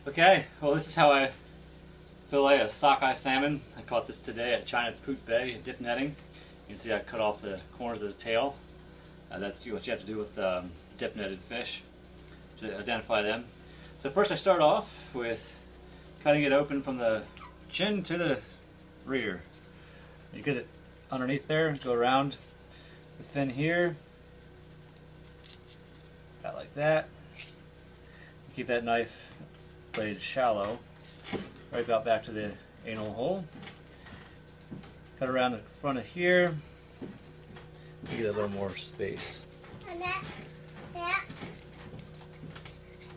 Okay, well this is how I fillet a sockeye salmon. I caught this today at China Poot Bay dip netting. You can see I cut off the corners of the tail. That's what you have to do with dip netted fish to identify them. So first I start off with cutting it open from the chin to the rear. You get it underneath there, go around the fin here, about like that. Keep that knife blade shallow, right about back to the anal hole. Cut around the front of here, get a little more space.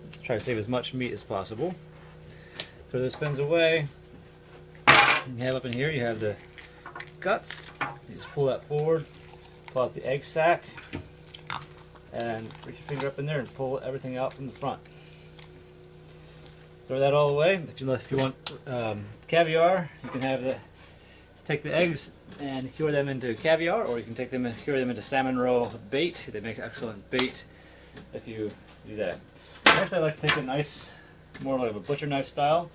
Let's try to save as much meat as possible. Throw those fins away. You have up in here, you have the guts. You just pull that forward, pull out the egg sac, and reach your finger up in there and pull everything out from the front. Throw that all away. If you want caviar, you can take the eggs and cure them into caviar, or you can take them and cure them into salmon roe bait. They make excellent bait if you do that. Next, I like to take a nice, more like a butcher knife style.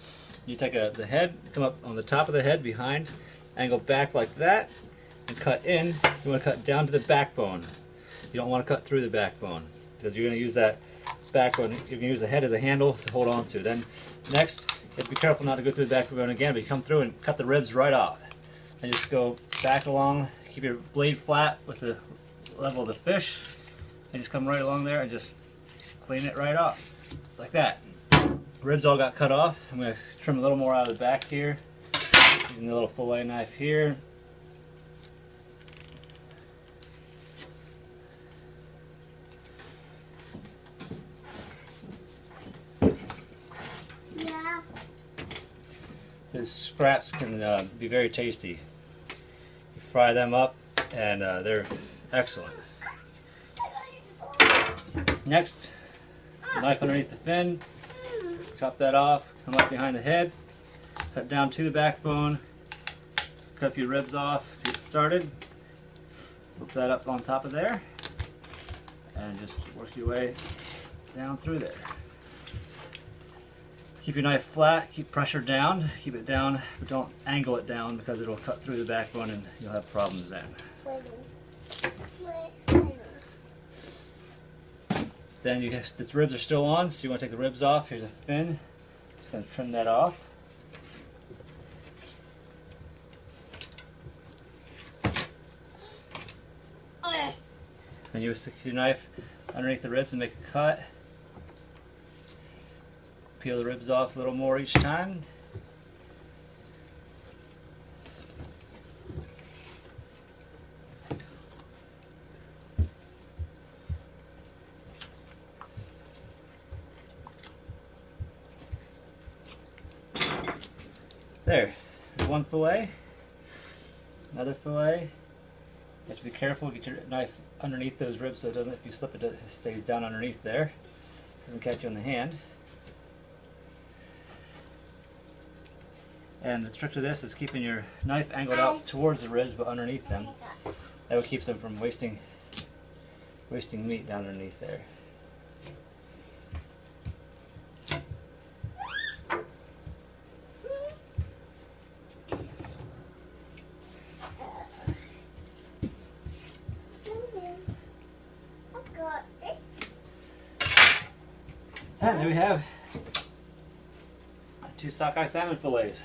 You take the head, come up on the top of the head behind, angle back like that, and cut in. You want to cut down to the backbone. You don't want to cut through the backbone, because you're going to use that backbone. You can use the head as a handle to hold on to. Then next, you have to be careful not to go through the backbone again, but you come through and cut the ribs right off. And just go back along, keep your blade flat with the level of the fish, and just come right along there and just clean it right off, like that. Ribs all got cut off. I'm going to trim a little more out of the back here, using the little fillet knife here. Yeah. The scraps can be very tasty. You fry them up and they're excellent. Next, knife underneath the fin, chop that off, come up behind the head, cut down to the backbone, cut a few ribs off to get started, flip that up on top of there, and just work your way down through there. Keep your knife flat, keep pressure down, keep it down, but don't angle it down because it'll cut through the backbone and you'll have problems then. Then the ribs are still on, so you want to take the ribs off. Here's a fin. Just going to trim that off. Then you stick your knife underneath the ribs and make a cut. Peel the ribs off a little more each time. There's one fillet, another fillet. You have to be careful, get your knife underneath those ribs so it doesn't, if you slip it stays down underneath there. Doesn't catch you in the hand. And the trick to this is keeping your knife angled out towards the ribs but underneath them. That will keep them from wasting meat down underneath there. And there we have 2 sockeye salmon fillets.